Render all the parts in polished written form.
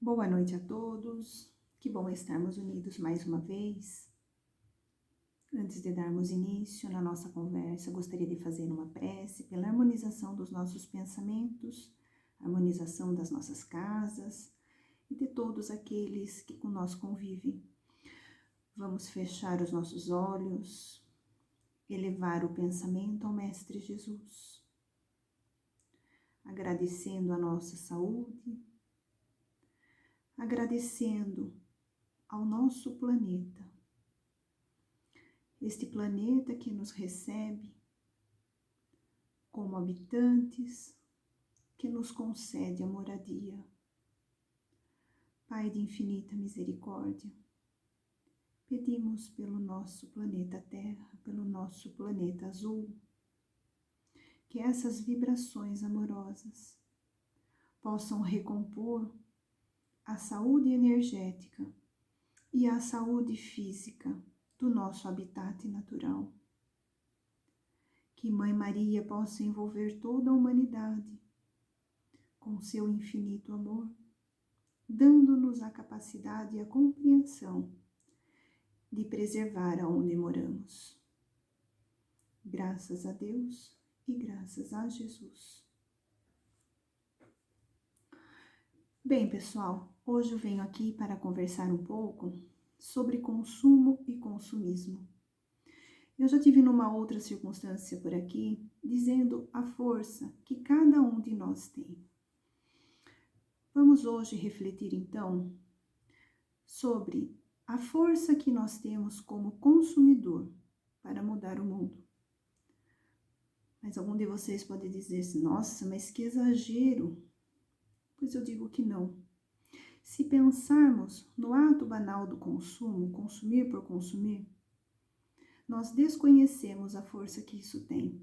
Boa noite a todos, que bom estarmos unidos mais uma vez. Antes de darmos início na nossa conversa, gostaria de fazer uma prece pela harmonização dos nossos pensamentos, harmonização das nossas casas e de todos aqueles que conosco convivem. Vamos fechar os nossos olhos, elevar o pensamento ao Mestre Jesus, agradecendo a nossa saúde, agradecendo ao nosso planeta, este planeta que nos recebe como habitantes, que nos concede a moradia. Pai de infinita misericórdia, pedimos pelo nosso planeta Terra, pelo nosso planeta azul, que essas vibrações amorosas possam recompor a saúde energética e a saúde física do nosso habitat natural. Que Mãe Maria possa envolver toda a humanidade com seu infinito amor, dando-nos a capacidade e a compreensão de preservar aonde moramos. Graças a Deus e graças a Jesus. Bem, pessoal, hoje eu venho aqui para conversar um pouco sobre consumo e consumismo. Eu já tive numa outra circunstância por aqui, dizendo a força que cada um de nós tem. Vamos hoje refletir então sobre a força que nós temos como consumidor para mudar o mundo. Mas algum de vocês pode dizer assim, nossa, mas que exagero. Pois eu digo que não. Se pensarmos no ato banal do consumo, consumir por consumir, nós desconhecemos a força que isso tem.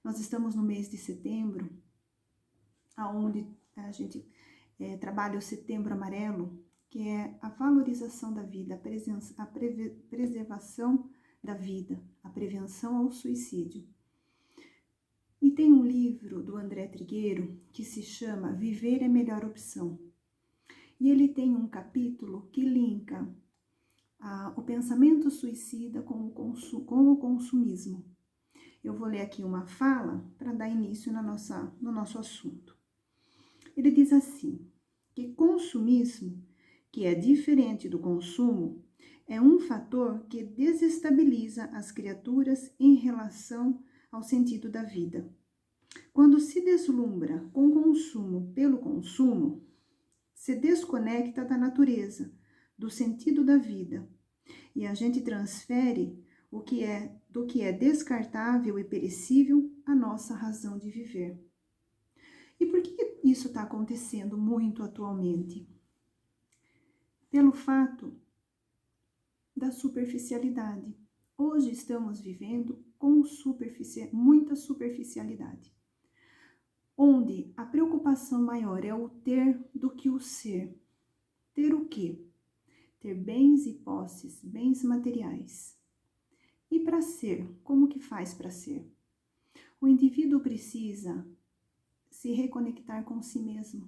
Nós estamos no mês de setembro, onde a gente trabalha o Setembro Amarelo, que é a valorização da vida, a preservação da vida, a prevenção ao suicídio. E tem um livro do André Trigueiro que se chama Viver é Melhor Opção. E ele tem um capítulo que linka o pensamento suicida com o consumismo. Eu vou ler aqui uma fala para dar início no nosso assunto. Ele diz assim, que consumismo, que é diferente do consumo, é um fator que desestabiliza as criaturas em relação ao sentido da vida. Quando se deslumbra com consumo pelo consumo, se desconecta da natureza, do sentido da vida, e a gente transfere do que é descartável e perecível à nossa razão de viver. E por que isso está acontecendo muito atualmente? Pelo fato da superficialidade. Hoje estamos vivendo com muita superficialidade, onde a preocupação maior é o ter do que o ser. Ter o quê? Ter bens e posses, bens materiais. E para ser, como que faz para ser? O indivíduo precisa se reconectar com si mesmo.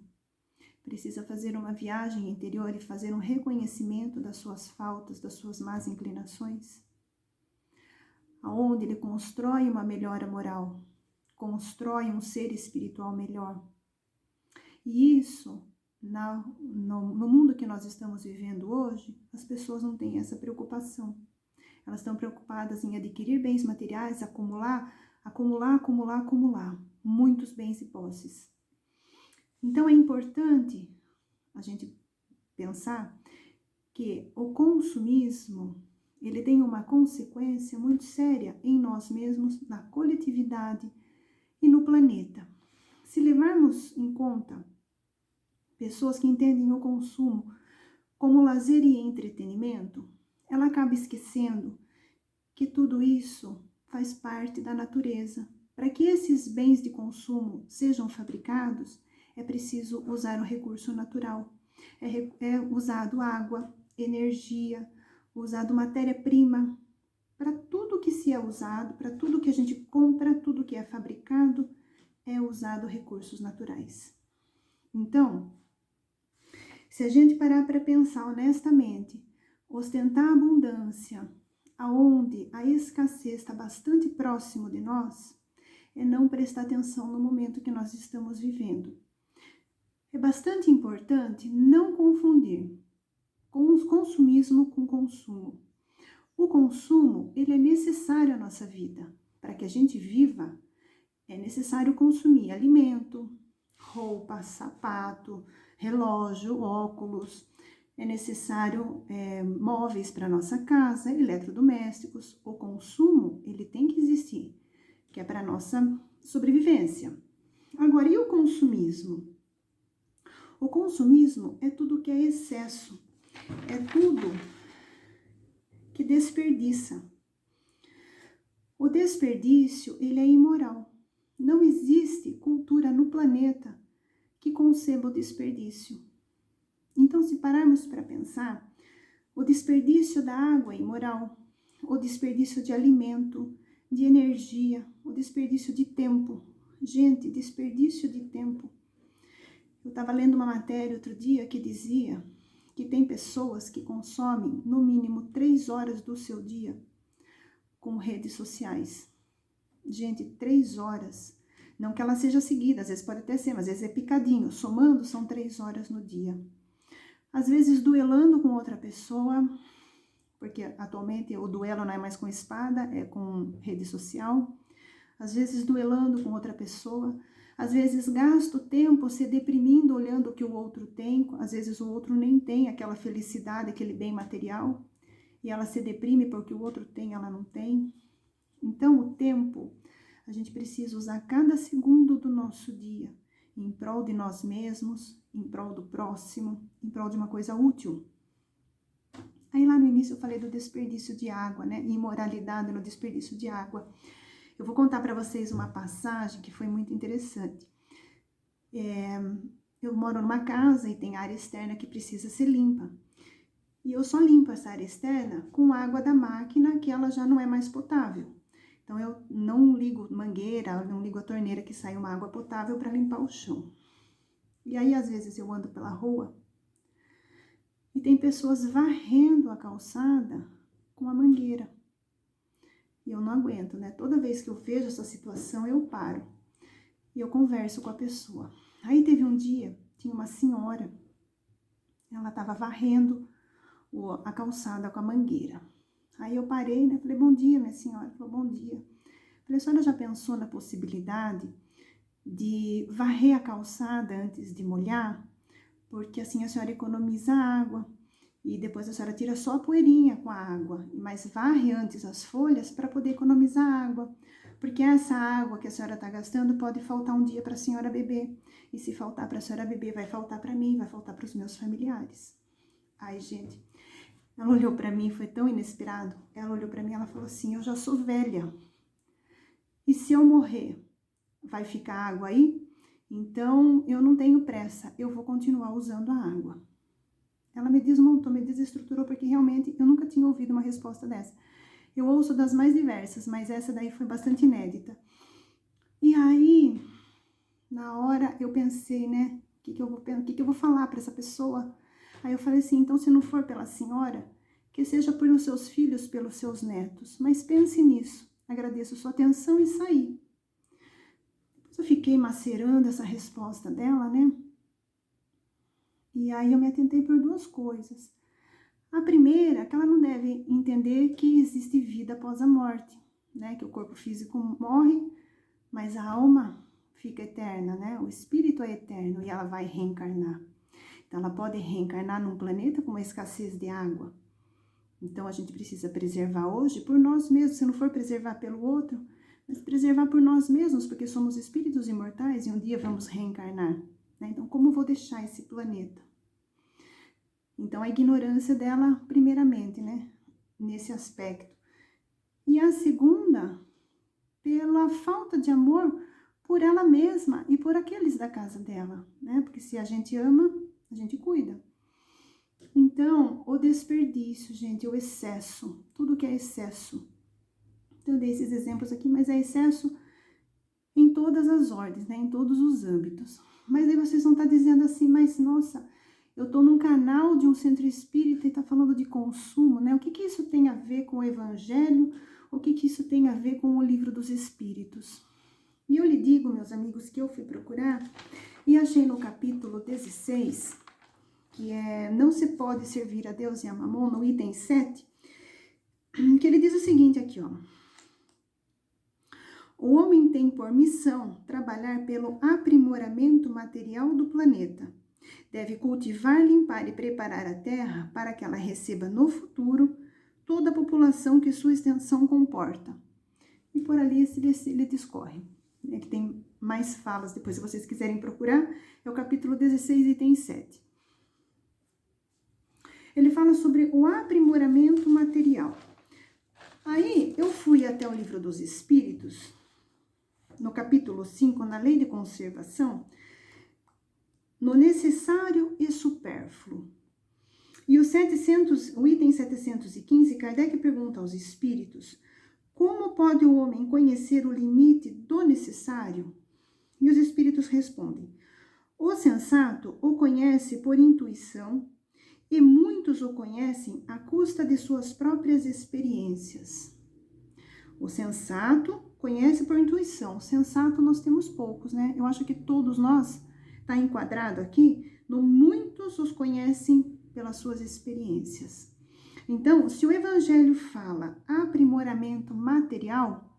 Precisa fazer uma viagem interior e fazer um reconhecimento das suas faltas, das suas más inclinações, aonde ele constrói uma melhora moral, constrói um ser espiritual melhor. E isso, no mundo que nós estamos vivendo hoje, as pessoas não têm essa preocupação. Elas estão preocupadas em adquirir bens materiais, acumular muitos bens e posses. Então é importante a gente pensar que o consumismo, ele tem uma consequência muito séria em nós mesmos, na coletividade e no planeta. Se levarmos em conta pessoas que entendem o consumo como lazer e entretenimento, ela acaba esquecendo que tudo isso faz parte da natureza. Para que esses bens de consumo sejam fabricados, é preciso usar o recurso natural. É usado água, energia, usado matéria-prima. Para tudo que se é usado, para tudo que a gente compra, tudo que é fabricado, é usado recursos naturais. Então, Se a gente parar para pensar honestamente, ostentar a abundância, aonde a escassez está bastante próximo de nós, é não prestar atenção no momento que nós estamos vivendo. É bastante importante não confundir consumismo com consumo. O consumo, ele é necessário à nossa vida. Para que a gente viva, é necessário consumir alimento, roupa, sapato, relógio, óculos. É necessário móveis para nossa casa, eletrodomésticos. O consumo, ele tem que existir, que é para nossa sobrevivência. Agora, e o consumismo? O consumismo é tudo que é excesso, é tudo que desperdiça. O desperdício, ele é imoral. Não existe cultura no planeta que conceba o desperdício. Então, se pararmos para pensar, o desperdício da água é imoral, o desperdício de alimento, de energia, o desperdício de tempo. Gente, desperdício de tempo. Eu estava lendo uma matéria outro dia que dizia que tem pessoas que consomem no mínimo 3 horas do seu dia com redes sociais. Gente, 3 horas. Não que ela seja seguida, às vezes pode até ser, mas às vezes é picadinho. Somando, são 3 horas no dia. Às vezes duelando com outra pessoa, porque atualmente o duelo não é mais com espada, é com rede social. Às vezes duelando com outra pessoa. Às vezes gasto tempo se deprimindo olhando o que o outro tem. Às vezes o outro nem tem aquela felicidade, aquele bem material. E ela se deprime porque o outro tem, ela não tem. Então, o tempo, a gente precisa usar cada segundo do nosso dia em prol de nós mesmos, em prol do próximo, em prol de uma coisa útil. Aí lá no início eu falei do desperdício de água, né? Imoralidade no desperdício de água. Eu vou contar para vocês uma passagem que foi muito interessante. Eu moro numa casa e tem área externa que precisa ser limpa. E eu só limpo essa área externa com água da máquina, que ela já não é mais potável. Então, eu não ligo mangueira, não ligo a torneira que sai uma água potável para limpar o chão. E aí, às vezes, eu ando pela rua e tem pessoas varrendo a calçada com a mangueira. E eu não aguento, né? Toda vez que eu vejo essa situação, eu paro. E eu converso com a pessoa. Aí teve um dia, tinha uma senhora, ela estava varrendo a calçada com a mangueira. Aí eu parei, né? Falei, bom dia, minha senhora. Ela falou, bom dia. Falei, a senhora já pensou na possibilidade de varrer a calçada antes de molhar? Porque assim a senhora economiza água. E depois a senhora tira só a poeirinha com a água, mas varre antes as folhas para poder economizar água. Porque essa água que a senhora está gastando pode faltar um dia para a senhora beber. E se faltar para a senhora beber, vai faltar para mim, vai faltar para os meus familiares. Ai, gente, ela olhou para mim, foi tão inesperado. Ela olhou para mim e ela falou assim, eu já sou velha. E se eu morrer, vai ficar água aí? Então, eu não tenho pressa, eu vou continuar usando a água. Ela me desmontou, me desestruturou, porque realmente eu nunca tinha ouvido uma resposta dessa. Eu ouço das mais diversas, mas essa daí foi bastante inédita. E aí, na hora, eu pensei, né, o que eu vou falar para essa pessoa? Aí eu falei assim, então se não for pela senhora, que seja pelos seus filhos, pelos seus netos. Mas pense nisso, agradeço sua atenção e saí. Eu fiquei macerando essa resposta dela, né? E aí eu me atentei por 2 coisas. A primeira, que ela não deve entender que existe vida após a morte, né? Que o corpo físico morre, mas a alma fica eterna, né? O espírito é eterno e ela vai reencarnar. Então, ela pode reencarnar num planeta com uma escassez de água. Então, a gente precisa preservar hoje por nós mesmos, se não for preservar pelo outro, mas preservar por nós mesmos, porque somos espíritos imortais e um dia vamos reencarnar. Né? Então, como vou deixar esse planeta? Então, a ignorância dela, primeiramente, né? Nesse aspecto. E a segunda, pela falta de amor por ela mesma e por aqueles da casa dela, né? Porque se a gente ama, a gente cuida. Então, o desperdício, gente, o excesso, tudo que é excesso. Então, eu dei esses exemplos aqui, mas é excesso em todas as ordens, né? Em todos os âmbitos. Mas aí vocês vão estar dizendo assim, mas nossa, eu estou num canal de um centro espírita e está falando de consumo, né? O que isso tem a ver com o evangelho? O que isso tem a ver com o livro dos espíritos? E eu lhe digo, meus amigos, que eu fui procurar e achei no capítulo 16, que é Não se pode servir a Deus e a Mamon, no item 7, que ele diz o seguinte aqui, ó. O homem tem por missão trabalhar pelo aprimoramento material do planeta. Deve cultivar, limpar e preparar a terra para que ela receba no futuro toda a população que sua extensão comporta. E por ali ele discorre. Ele tem mais falas, depois se vocês quiserem procurar, é o capítulo 16, item 7. Ele fala sobre o aprimoramento material. Aí eu fui até o livro dos Espíritos, no capítulo 5, na lei de conservação, no necessário e supérfluo. E o item 715, Kardec pergunta aos espíritos, como pode o homem conhecer o limite do necessário? E os espíritos respondem, o sensato o conhece por intuição e muitos o conhecem à custa de suas próprias experiências. O sensato conhece por intuição. O sensato nós temos poucos, né? Eu acho que todos nós está enquadrado aqui no muitos os conhecem pelas suas experiências. Então, se o evangelho fala aprimoramento material,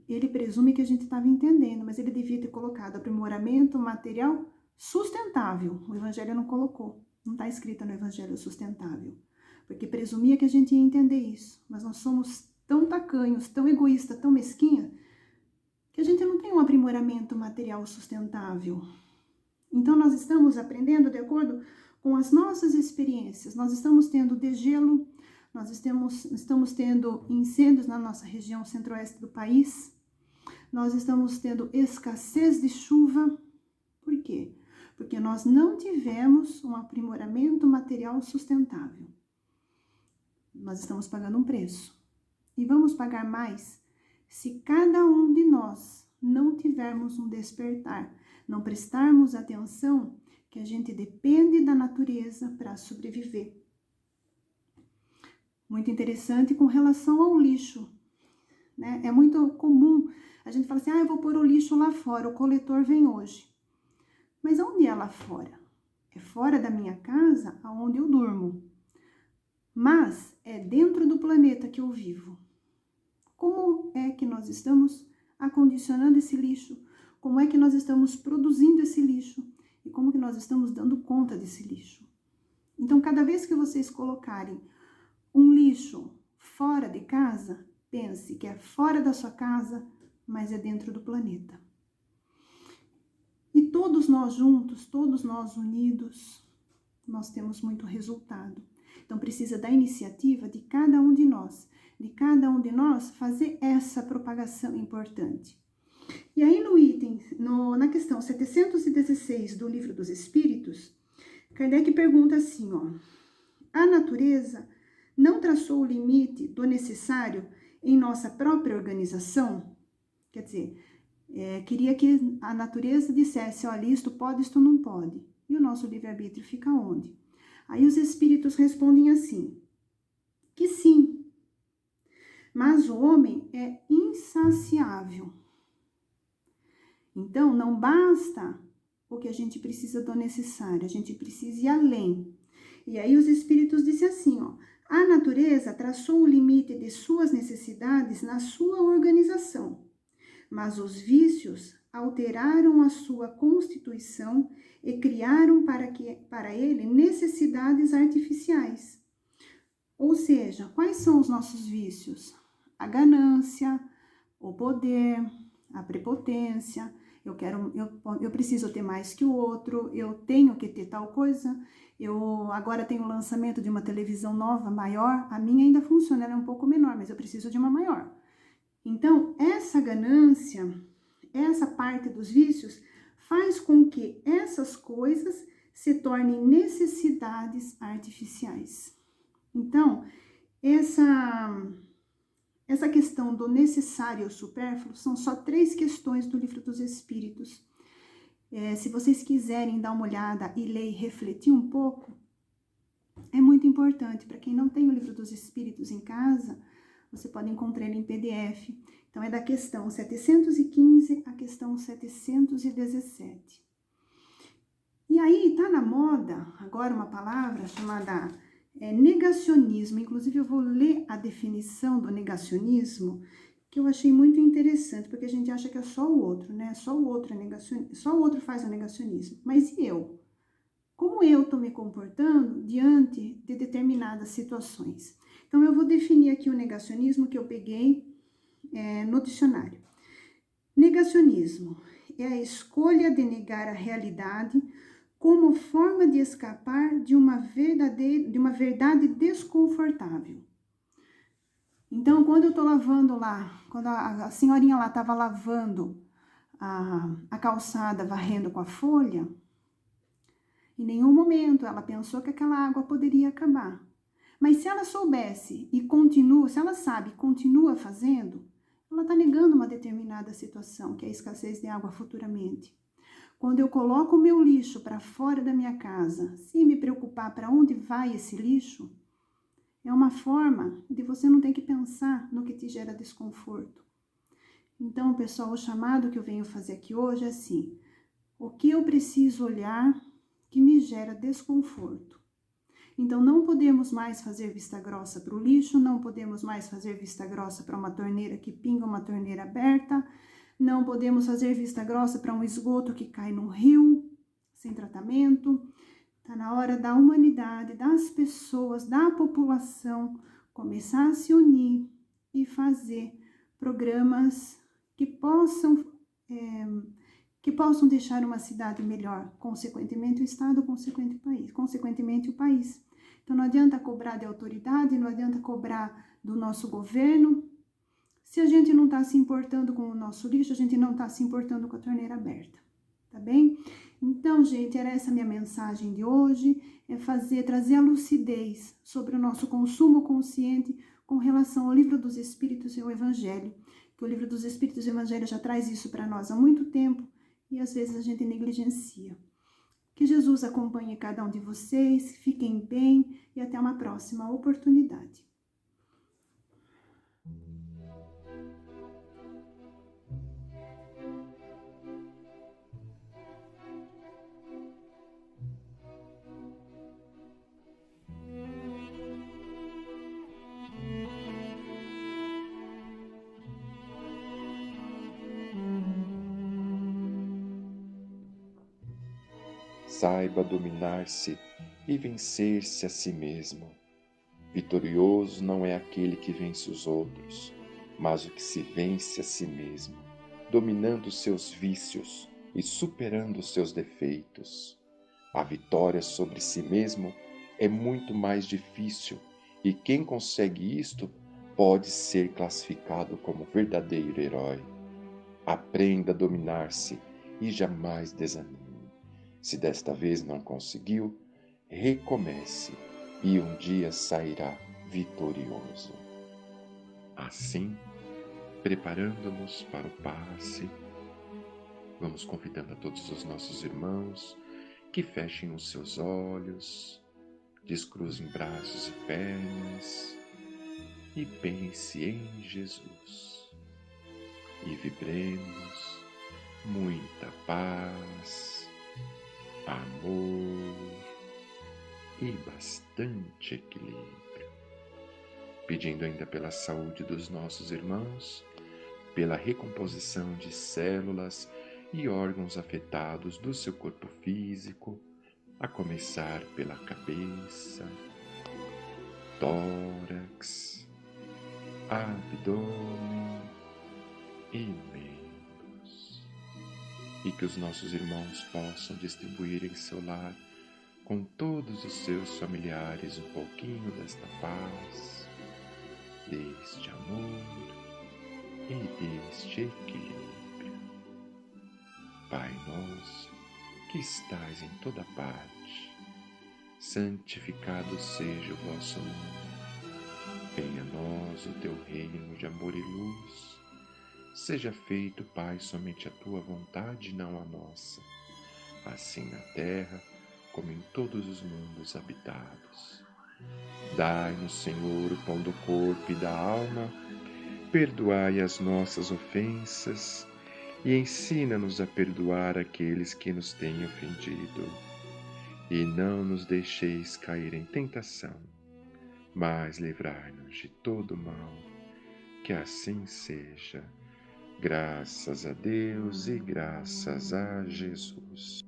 ele presume que a gente estava entendendo, mas ele devia ter colocado aprimoramento material sustentável. O evangelho não colocou, não está escrito no evangelho sustentável, porque presumia que a gente ia entender isso, mas nós somos tão tacanhos, tão egoístas, tão mesquinha, que a gente não tem um aprimoramento material sustentável. Então, nós estamos aprendendo de acordo com as nossas experiências. Nós estamos tendo degelo, nós estamos tendo incêndios na nossa região centro-oeste do país, nós estamos tendo escassez de chuva. Por quê? Porque nós não tivemos um aprimoramento material sustentável. Nós estamos pagando um preço. E vamos pagar mais se cada um de nós não tivermos um despertar, não prestarmos atenção que a gente depende da natureza para sobreviver. Muito interessante com relação ao lixo, né? É muito comum a gente falar assim, eu vou pôr o lixo lá fora, o coletor vem hoje. Mas onde é lá fora? É fora da minha casa, aonde eu durmo. Mas é dentro do planeta que eu vivo. Como é que nós estamos acondicionando esse lixo? Como é que nós estamos produzindo esse lixo? E como que nós estamos dando conta desse lixo? Então, cada vez que vocês colocarem um lixo fora de casa, pense que é fora da sua casa, mas é dentro do planeta. E todos nós juntos, todos nós unidos, nós temos muito resultado. Então, precisa da iniciativa de cada um de nós fazer essa propagação importante. E aí na questão 716 do Livro dos Espíritos, Kardec pergunta assim, a natureza não traçou o limite do necessário em nossa própria organização? Quer dizer, queria que a natureza dissesse, olha, isto pode, isto não pode. E o nosso livre-arbítrio fica onde? Aí os espíritos respondem assim, que sim, mas o homem é insaciável. Então, não basta o que a gente precisa do necessário, a gente precisa ir além. E aí os espíritos dizem assim, a natureza traçou o limite de suas necessidades na sua organização, mas os vícios alteraram a sua constituição e criaram para ele necessidades artificiais. Ou seja, quais são os nossos vícios? A ganância, o poder, a prepotência, eu preciso ter mais que o outro, eu tenho que ter tal coisa, eu agora tenho o lançamento de uma televisão nova, maior, a minha ainda funciona, ela é um pouco menor, mas eu preciso de uma maior. Então, essa ganância, essa parte dos vícios, faz com que essas coisas se tornem necessidades artificiais. Então, essa questão do necessário e o supérfluo são só 3 questões do Livro dos Espíritos. Se vocês quiserem dar uma olhada e ler e refletir um pouco, é muito importante. Para quem não tem o Livro dos Espíritos em casa, você pode encontrar ele em PDF. Então, é da questão 715 à questão 717. E aí, tá na moda agora uma palavra chamada negacionismo. Inclusive, eu vou ler a definição do negacionismo, que eu achei muito interessante, porque a gente acha que é só o outro, né? Só o outro é negacionista, só o outro faz o negacionismo. Mas e eu? Como eu estou me comportando diante de determinadas situações? Então, eu vou definir aqui o negacionismo que eu peguei no dicionário. Negacionismo é a escolha de negar a realidade como forma de escapar de uma verdade desconfortável. Então, quando eu estou lavando lá, quando a senhorinha lá estava lavando a calçada, varrendo com a folha, em nenhum momento ela pensou que aquela água poderia acabar. Mas se ela soubesse e continua, se ela sabe e continua fazendo, ela está negando uma determinada situação, que é a escassez de água futuramente. Quando eu coloco o meu lixo para fora da minha casa, sem me preocupar para onde vai esse lixo, é uma forma de você não ter que pensar no que te gera desconforto. Então, pessoal, o chamado que eu venho fazer aqui hoje é assim: o que eu preciso olhar que me gera desconforto? Então, não podemos mais fazer vista grossa para o lixo, não podemos mais fazer vista grossa para uma torneira que pinga, uma torneira aberta, não podemos fazer vista grossa para um esgoto que cai no rio, sem tratamento. Está na hora da humanidade, das pessoas, da população começar a se unir e fazer programas que possam deixar uma cidade melhor, consequentemente o Estado, consequentemente o país. Então não adianta cobrar de autoridade, não adianta cobrar do nosso governo. Se a gente não está se importando com o nosso lixo, a gente não está se importando com a torneira aberta, tá bem? Então, gente, era essa minha mensagem de hoje, trazer a lucidez sobre o nosso consumo consciente com relação ao Livro dos Espíritos e ao Evangelho, que o Livro dos Espíritos e o Evangelho já traz isso para nós há muito tempo e às vezes a gente negligencia. Que Jesus acompanhe cada um de vocês, fiquem bem e até uma próxima oportunidade. Saiba dominar-se e vencer-se a si mesmo. Vitorioso não é aquele que vence os outros, mas o que se vence a si mesmo, dominando seus vícios e superando seus defeitos. A vitória sobre si mesmo é muito mais difícil e quem consegue isto pode ser classificado como verdadeiro herói. Aprenda a dominar-se e jamais desanime. Se desta vez não conseguiu, recomece e um dia sairá vitorioso. Assim, preparando-nos para o passe, vamos convidando a todos os nossos irmãos que fechem os seus olhos, descruzem braços e pernas e pense em Jesus. E vibremos muita paz, amor e bastante equilíbrio. Pedindo ainda pela saúde dos nossos irmãos, pela recomposição de células e órgãos afetados do seu corpo físico, a começar pela cabeça, tórax, abdômen e membros. E que os nossos irmãos possam distribuir em seu lar com todos os seus familiares um pouquinho desta paz, deste amor e deste equilíbrio. Pai nosso, que estais em toda parte, santificado seja o vosso nome. Venha a nós o teu reino de amor e luz. Seja feito, Pai, somente a tua vontade, não a nossa. assim na terra como em todos os mundos habitados. Dai-nos, Senhor, o pão do corpo e da alma, perdoai as nossas ofensas e ensina-nos a perdoar aqueles que nos têm ofendido. E não nos deixeis cair em tentação, mas livrai-nos de todo mal. Que assim seja. Graças a Deus e graças a Jesus.